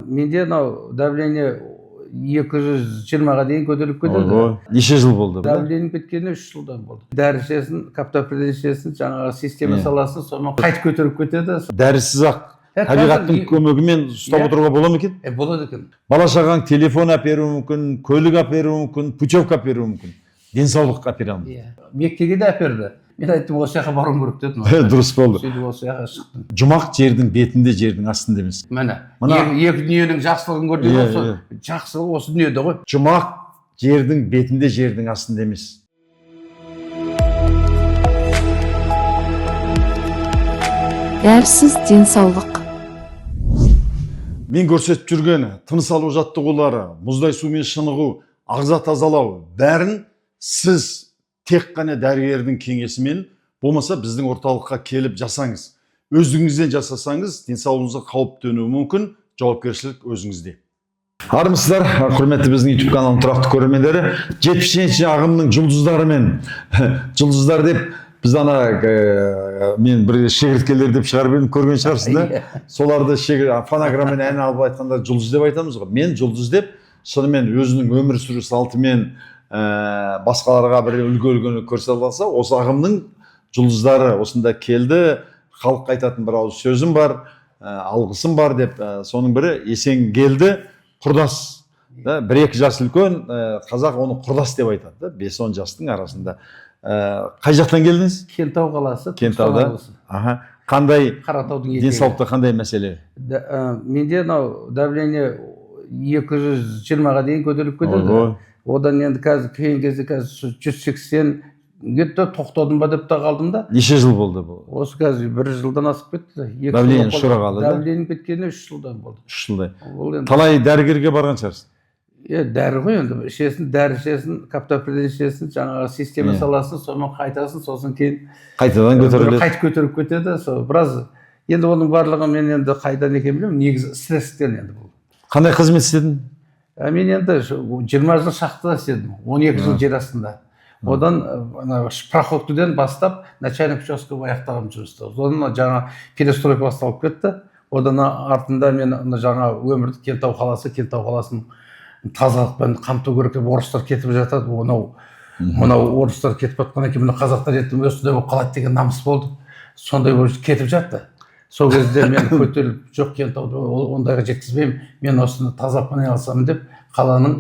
менде мынау давление 220-ға дейін көтеріліп кетеді. Неше жыл болды? Давление кеткеніне 3 жылдан болды. Дәрі ішесің, каптоприлин ішесің, жаңағы система саласың, сонымен қайтып көтеріп кетеді. Дәрісіз ақ табиғаттың көмегімен ұстап отыруға бола ма екен? Болады екен. Бала шағаң телефон әперуі мүмкін, көлік әперуі мүмкін, путевка әперуі мүмкін. Денсаулық әпере алмайды. Меккеге де әперді. Мен айттым, осы жаққа баруым керек дедім. Дұрыс болды. Сөйтіп осы жаққа шықтым. Жұмақ жердің бетінде, жердің астында емес. Міне, екі дүниенің жақсылығын көрдік болса, жақсылық осы дүниеде ғой. Жұмақ жердің бетінде, жердің астында емес. Дәрсіз денсаулық. Мен көрсетіп жүрген тыныс алу жаттығулары, мұздай сумен шынығу, ағза тазалау, бәрін сіз тек қана дәрігердің кеңесімен, болмаса біздің орталыққа келіп жасаңыз. Өзіңізден жасасаңыз, денсаулығыңызға қауіп төнуі мүмкін, жауапкершілік өзіңізде. Армысыздар, құрметті біздің YouTube каналының тұрақты көрермендері. 70-ші ағымның жұлдыздарымен, жұлдыздар деп біз мен бір шегірткелер деп шығарып едім, көрген шығарсыздар. Соларды фонограммен ән алып айтқанда жұлдыз деп айтамыз ғой. Мен жұлдыз деп, шынымен өзінің өмір сүру салтымен басқаларға бір үлгі-үлгіні көрсете алса, осы ағымның жұлдыздары осында келді. Халыққа айтатын бір ауыз сөзім бар, алғысым бар деп, соның бірі Есен келді, құрдас. Бір-екі жас үлкен, қазақ оны құрдас деп айтады, 5-10 жастың арасында. Қай жақтан келдіңіз? Кентау қаласы. Кентауда. Қандай Қаратаудың етегі. денсаулықта қандай мәселе? Менде давление 220-ға дейін көтеріліп кетеді. Одан енді кейін кезде 180 где-то тоқтадым ба деп та қалдым да. Неше жыл болды бұл? Осы қазір 1 жылдан асып кетті. Давление шұрағалы да? Давление кеткеніне 3 жылдан болды. 3 жылдай. Талай дәрігерге барған шығарсың? Дәрі ғой енді. Ішесің, дәрі ішесің, каптоприлин ішесің, жаңағы система саласың, сонымен қайтасың, сосын кейін қайтадан көтеріледі. Қайтып көтеріп кетеді. Біраз енді оның барлығы мен енді қайдан екен білемін, негізі стресстен енді бұл. Қандай қызмет істедің? Мен енді 20 жыл шахтада істедім, 12 жыл жер астында. Одан проходкіден бастап начальник участка аяқтағым жұмысты. Одан жаңа перестройка басталып кетті. Одан артында мен жаңа өмірді Кентау қаласын тазалықпен қамту керек деп орыстар кетіп жатады. Мынау орыстар кетіп жатқаннан кейін қазақтар ертең өстіде болып қалады деген намыс болды. Сондай болып кетіп жатты. Сол кезде мен көтеріліп, жоқ Кентауды ондайға жеткізбеймін, мен осыны тазалықпен айналысамын деп қаланың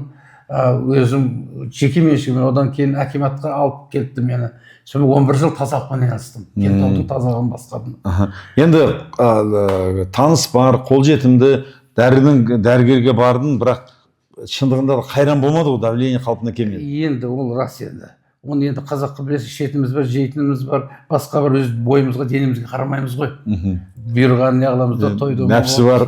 өзім жеке меншігімен, одан кейін акиматқа алып келді мені. Сонымен 11 жыл тазалықпен айналыстым. Кентаудың тазалығын басқардым. Енді таныс бар, қолжетімді дәрігерге бардың, бірақ шындығында қайран болмады ғой, давление қалпына келмеді. Енді ол рас енді. Оны енді қазаққа білесіз, ішетініміз бар, жейтініміз бар, басқа бір өз бойымызға, денемізге қарамаймыз ғой. Бұйырғанын не қыламыз да, тойды. Нәпсі бар.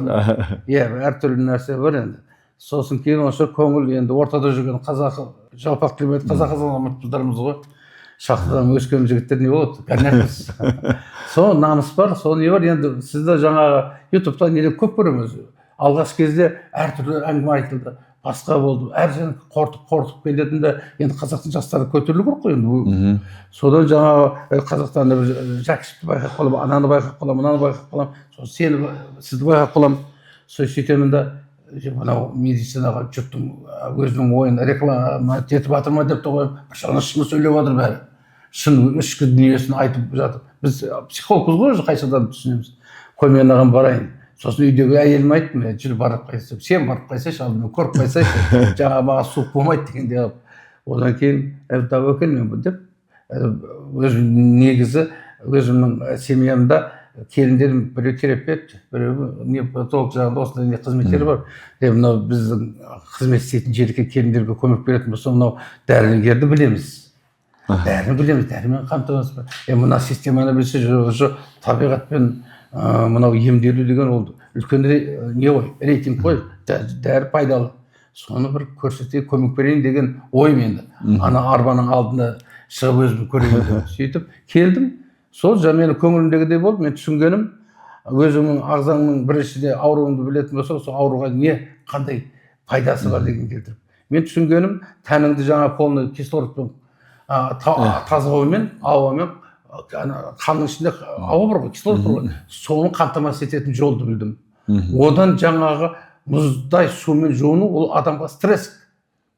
Әртүрлі нәрсе бар енді. Сосын кейін осы көңіл енді ортада жүрген қазақы, жалпақ тілмен қазақ азаматтарымыз ғой. Шахтадан өскен жігіттер не болады? Кәнекпіз. Сол намыс бар, сол не бар? Енді сізді жаңағы ютубта неде көп көреміз. Алғаш кезде әртүрлі әңгіме айтылды. Басқа болды. Әр жерін қортып келетінде, енді қазақтың жастары көтерілу керек қой енді. Содан жаңағы қазақтан Жәкішевті байқап қалам, ананы байқап қалам, мынаны байқап қалам, сізді байқап қалам. Сөйтемін да, мынау медицинаға жұрттың өзінің ойын реклама етіп жатыр ма деп қоямын. Шын сөйлеп жатыр бәрі. Шын ішкі дүниесін айтып жатыр. Біз психологпыз ғой, қайсыдан түсінеміз. Қой мен ағам барайын. Сосын үйдегі әйелім айттым, жүр барып қайсы, сен барып қайсайшы, алдымен көріп қайсайшы, жаңа маған суық болмайды дегенде алып. Одан кейін, тәуекел мен бұл деп, өзім негізі, өзімнің семьямда келіндерім біреу терапевт, біреу невропатолог жағында осындай қызметтері бар. Мынау біздің қызмет істейтін жерге келіндерге көмек беретін болса, мынау дәрігерді білеміз. Дәріні білеміз, дәрімен қамтамасыз бар. Мына системаны білсе, табиғатпен мынау емделу деген ол үлкен не ғой, рейтинг қой, дәрі пайдалы. Соны бір көрсете, көмек берейін деген ой менді. Ана арбаның алдында шығып өзім көремін. Сөйтіп келдім. Сол мені көңілімдегідей болды. Мен түсінгенім, өзімнің ағзаңның біріншіде ауруыңды білетін болса, сол ауруға не, қандай пайдасы бар деген келтіріп. Мен түсінгенім, тәніңді жаңа полный кислородпен тазалаумен, ауамен, қанның ішінде ауа бар ғой, кислород бар ғой, соны қамтамасыз ететін жолды білдім. Одан жаңағы мұздай сумен жуыну ол адамға стресс.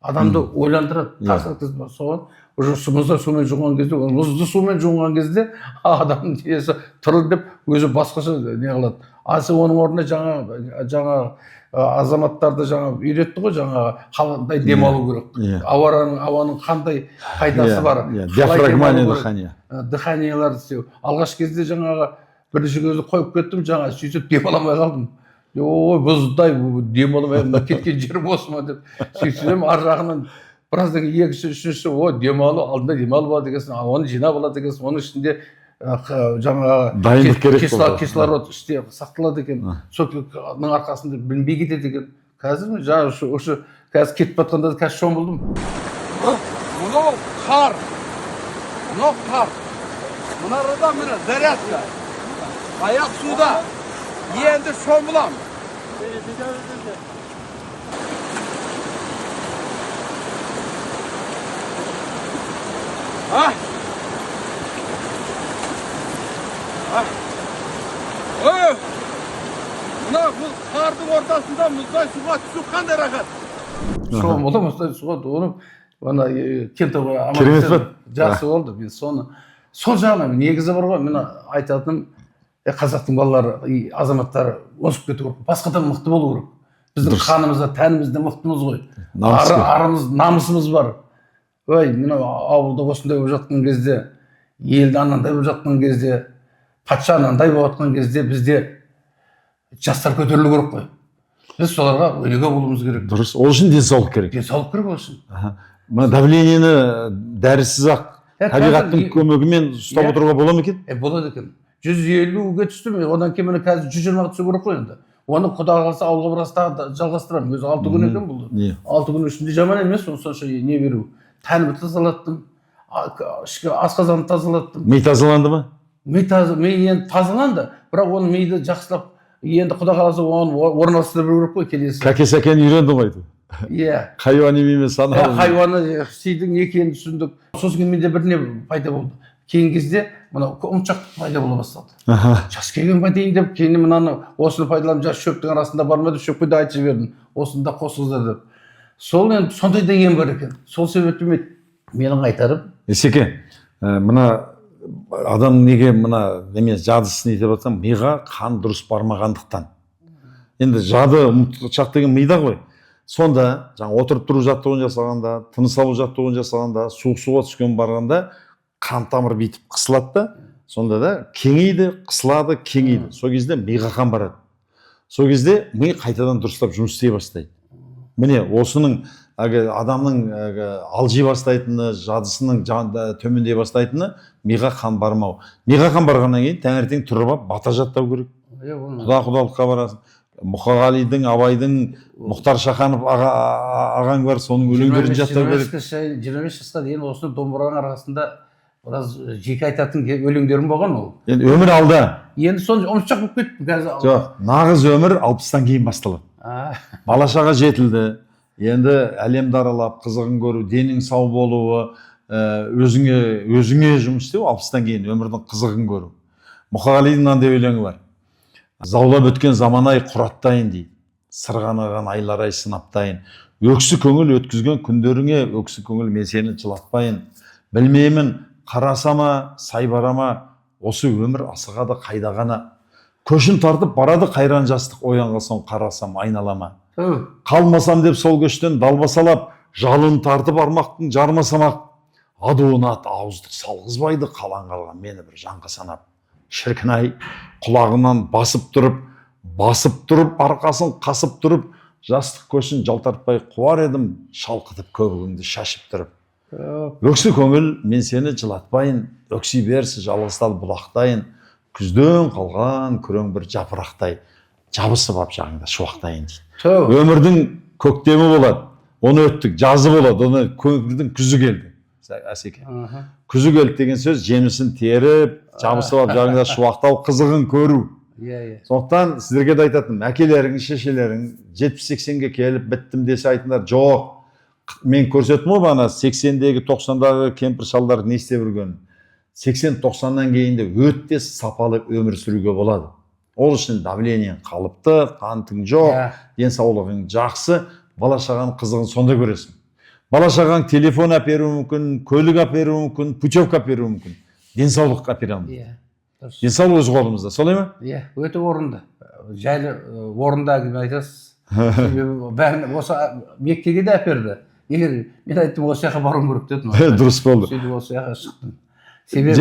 Адамды ойландырады. Соған уже мұздай сумен жуған кезде, мұзды сумен жуған кезде адамның денесі тырыл деп өзі басқаша не қылады. Асы оның орнына жаңа азаматтарды жаңа үйретті ғой, жаңа қандай демалу керек. Ауаның қандай пайдасы бар. Диафрагмальное дыхание. Дыханияларды істеу. Алғаш кезде жаңағы бірінші кезде қойып кеттім, жаңа сөйтіп демаламай қалдым. Ой, бұздай демаламай кеткен жерім осы ма деп сөйтсем, ар жағынан біраздан екінші, үшінші, ой, демалу, алдында демалу бар дегенсің, оны жинап алады дегенсің, оның ішінде жаңағы кислород іште сақталады екен. Соның арқасында білінбей кетеді екен. Қазір жаңа осы қазір кетіп батқанда қазір шомылдым. Мынау қар. Мынау қар. Мына арада міне зарядка. Аяқ суда. Енді шомылам. Мына бұл қардың ортасында мұздай суға түсу қандай рахат. Шомылы мұздай суға оны кентауға аман жақсы болды. Мен соны сол жағынан негізі бар ғой, мен айтатыным қазақтың балалары, азаматтары өсіп кету керек. Басқадан мықты болу керек. Біздің қанымызда, тәнімізде мықтымыз ғой. Арымыз, намысымыз бар. Ой, мына ауылда осындай болып жатқан кезде, елді анандай болып жатқан кезде, патша анандай болып жатқан кезде бізде жастар көтерілу керек қой. Біз соларға өнеге болуымыз керек. Дұрыс. Ол үшін денсаулық керек. Денсаулық керек ол үшін. Мына давлениені дәрісіз ақ табиғаттың көмегімен ұстап отыруға бола ма екен? Болады екен. 150-ге түстім, одан кейін қазір 120-ға түсу керек қой енді. Оны Құда қалса ауылға барасы тағы жалғастырамын. Өзі 6 күн екен бұл. 6 күн ішінде жаман емес, сонша не беру. Тәнімді тазалаттым, асқазанды тазалаттым. Ми тазаланды ма? Ми енді тазаланды, бірақ оны миды жақсылап, енді Құда қаласа оны орналастыра беру керек қой келесі. Кәке-сәкені үйренді ғой. Иә. Хайуани емес саналы. Хайуаны сүйдің екенін түсіндік. Сосын кейін менде бір не пайда болды. Кейін кезде мына ұмытшақтық пайда бола бастады. Жас келген ба дейін деп, кейін мынаны осыны пайдаланып жас шөптің арасында бар ма деп шөпке де айтып жібердім. Осыны да қосыңыздар деп. Сол енді сондай да ем бар екен. Сол себептен менің айтарым. Есеке, мына адам неге мына немен жадысын етіп жатсам, миға қан дұрыс бармағандықтан. Енді жады ұмытшақ деген мида ғой. Сонда жаңа отырып тұру жаттығуын жасағанда, тыныс алу жаттығуын жасағанда, суық суға түскен барғанда қан тамыр бүйтіп қысылады да, сонда да кеңейді, қысылады, кеңейді. Сол кезде миға қан барады. Сол кезде ми қайтадан дұрыстап жұмыс істей бастайды. Міне осының адамның алжи бастайтыны, жадысының төмендей бастайтыны миға қан бармау. Миға қан барғаннан кейін таңертең тұрып алып бата жаттау керек. Құдалыққа барасың. Мұқағалидың, Абайдың, Мұхтар Шаханов ағаң бар, соның өлеңдерін жаттау керек. 25 жасқа дейін осы домбыраның арасында біраз жеке айтатын өлеңдерім болған ол. Енді өмір алда. Енді соны ұмытшақ болып кетті қазір. Жоқ, нағыз өмір 60-тан кейін басталады. Балашаға жетілді. Енді әлемді аралап, қызығын көру, денің сау болуы, өзіңе жұмыс істеу 60-тан кейін өмірдің қызығын көру. Мұқағалидың мынандай өлеңі бар. Заулап өткен заман-ай құраттайын дейді. Сырғанаған айлар-ай сынаптайын. Өксі көңіл өткізген күндеріңе, өксі көңіл мен сені жылатпайын. Білмеймін, қарасама, сайбарама, осы өмір асығады қайда ғана. Көшін тартып барады қайран жастық, оянған соң қарасам айналама. Қалмасам деп сол көштен далбасалап, жалын тартып армақтың жармасамақ. Адуынат ауыздық салғызбайды, қалан қалған мені бір жанға санап. Шіркін-ай, құлағынан басып тұрып, арқасын қасып тұрып, жастық көшін жалтартпай қуар едім, шалқытып көбігіңді шашып тұрып. Өксі көңіл, мен сені жылатпайын, өкси берсі жалғызтал бұлақтайын, күзден қалған күрең бір жапырақтай, жабысып ап жағыңда шуақтайын дейді. Өмірдің көктемі болады, оны өттік, жазы болады, оны көңілдің күзі келді. Әсеке. Күзі келді деген сөз жемісін теріп, жабысып ап жағыңда шуақтау, қызығын көру. Сондықтан сіздерге де айтатыным, әкелеріңіз, шешелерің 70-80-ге келіп біттім десе айтыңдар, жоқ. Мен көрсеттім ғой бана 80-дегі 90-дағы кемпір шалдар не істеп жүргенін. 80-90-нан кейін де өте сапалы өмір сүруге болады. Ол үшін давлениең қалыпты, қантың жоқ, Иә. денсаулығың жақсы, бала шағаның қызығын сонда көресің. Бала шағаң телефон әперуі мүмкін, көлік әперуі мүмкін, путевка әперуі мүмкін. Денсаулық әпере алмайды. Иә. Дұрыс. Денсаулық өз қолымызда, солай ма? Иә, өте орынды. Жайлы орында деп айтасыз. Себебі бәрін осы Меккеге де әперді. Егер мен айттым осы жаққа баруым керек дедім. Дұрыс болды. Сөйтіп осы жаққа шықтым. Себебі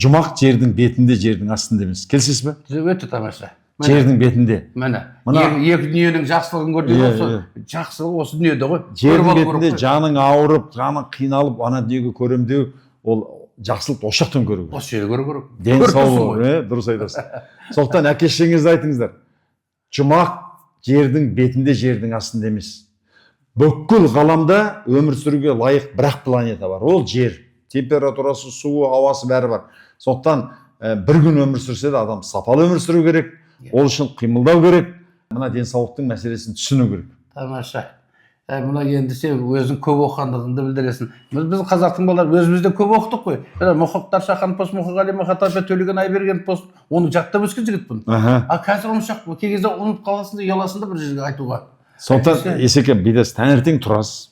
Жұмақ жердің бетінде, жердің астында емес. Келісесіз бе? өте тамаша. Жердің бетінде. Міне, Мына- екі дүниенің жақсылығын көрдік Иә, осы. Жақсылық осы дүниеде ғой. Жердің Көріп алу бетінде керек қой. жаның ауырып, жаның қиналып, ана дүниеге көрем деу, ол жақсылықты осы жақтан көру керек. Осы жерде көру керек. Денсаулық, дұрыс айтасыз. Сондықтан әке-шешеңізді айтыңыздар. Жұмақ жердің бетінде, жердің астында емес. Бүкіл ғаламда өмір сүруге лайық бір-ақ планета бар. Ол жер. Температурасы, суы, ауасы бәрі бар. Сондықтан бір күн өмір сүрсе де адам сапалы өмір сүру керек. Ол үшін қимылдау керек. Мына денсаулықтың мәселесін түсіну керек. Тамаша. Мына енді сен өзің көп оқығандығыңды білдіресің. Біз қазақтың балалары өзіміз де көп оқыдық қой. Мұхтар Шахан болсын, Мұқағали Мақатаев, Төлеген Айбергенов болсын, оны жаттап өскен жігітпін. А қазір ұмытшақ, кей кезде ұмытып қаласың да ұяласың да бір жерге айтуға. Сондықтан Есеке бидес таңертең тұрасыз.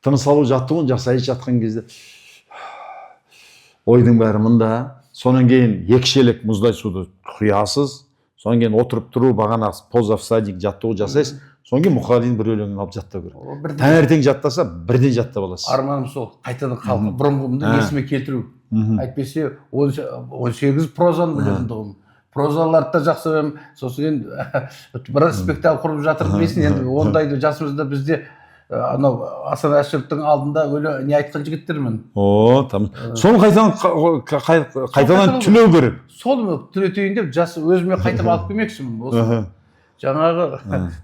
Тыныс алу жаттығуын жасай жатқан кезде ойдың бәрі мында. Сонан кейін екі шелек мұздай суды құясыз. Сонан кейін отырып тұру, бағана поза в садик жаттығу жасайсыз. Сонан кейін Мұқағалидың бір өлеңін алып жаттау керек. Таңертең жаттаса бірден жаттап аласыз. Арманым сол, қайтадан қалпы бұрынғымды есіме келтіру. Әйтпесе 18 прозаны білетін тұғым. Прозаларды да жақсы көремін. Сосын бір спектакль құрып жатыр дейсің. Енді ондайды жасымызда бізде анау Асан Әшіровтың алдында өлі не айтқан жігіттермін. Соны қайтадан түлеу керек. Сол түлетейін деп жасы өзіме қайтып алып келмекшімін. Жаңағы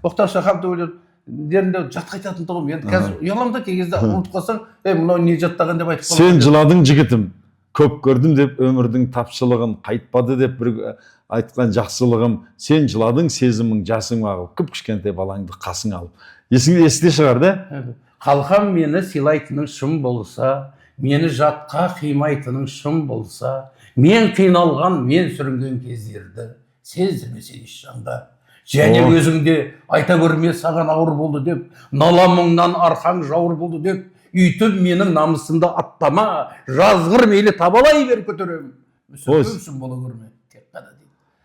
Мұхтар Шаханды өлеңдерінде жат қайтатын тұғым. Енді қазір ұяламын да кей кезде ұмытып қалсаң, мынау не жаттаған деп айтып қаласың. Сен жыладың жігітім, көп көрдім деп өмірдің тапшылығын, қайтпады деп бір айтқан жақсылығым. Сен жыладың сезімің жасың ағып, кіп кішкентай балаңды қасың алып. Есіңде шығар да? Қалқам мені сыйлайтының шын болса, мені жатқа қимайтының шын болса, мен қиналған, мен сүрінген кездерді сездірмесе еш жанға. Және өзіңде айта көрме саған ауыр болды деп, наламыңнан арқаң жауыр болды деп, үйтіп менің намысымды аттама, жазғыр мейлі табалай бер көтерем. Мүсіркемсің бола көрме.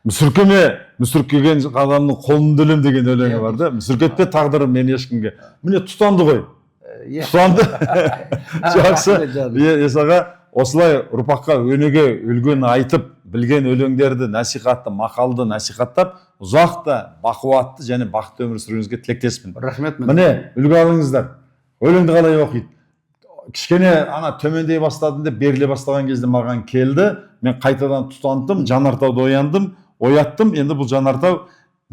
Мүсіркеген адамның қолын өлем деген өлеңі бар да. Мүсіркетпе тағдырым мен ешкімге. Міне тұтанды ғой. Тұтанды. Жақсы. Есаға осылай ұрпаққа өнеге үлгіні айтып, білген өлеңдерді, насихатты, мақалды насихаттап, ұзақты, бақуатты және бақытты өмір сүруіңізге тілектеспін. Рахмет. Міне, үлгі алыңыздар. Өлеңді қалай оқиды? Кішкене ана төмендей бастадым деп беріле бастаған кезде маған келді. Мен қайтадан тұтандым, жанартауды ояттым. Енді бұл жанартау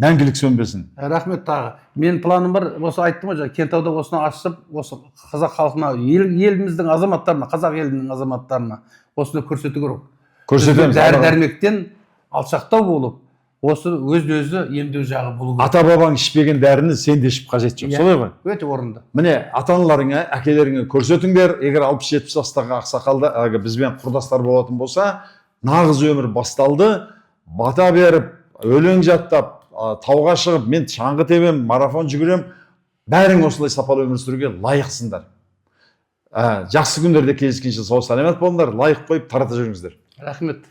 мәңгілік сөнбесін. Рахмет тағы. Мен планым бар, осы айттым ғой, Кентауда осыны ашып, осы қазақ халқына, еліміздің азаматтарына, қазақ елінің азаматтарына осыны көрсету керек. Көрсетеміз. Дәрі-дәрмектен алшақтау болып, осы өзді-өзі емдеу жағы болу керек. Ата-бабаң ішпеген дәріні сен де ішіп қажет жоқ. Солай ғой? Өте орынды. Міне, ата-аналарыңа, әкелеріңе көрсетіңдер. Егер 60-70 жастағы ақсақалда бізбен құрдастар болатын болса, нағыз өмір басталды. Бата беріп, өлең жаттап, тауға шығып, мен шаңғы тебем, марафон жүгірем. Бәрің осылай сапалы өмір сүруге лайықсыңдар. Жақсы күндерде кездескенше сау саламат болыңдар, лайық қойып тарата жүріңіздер. Рахмет.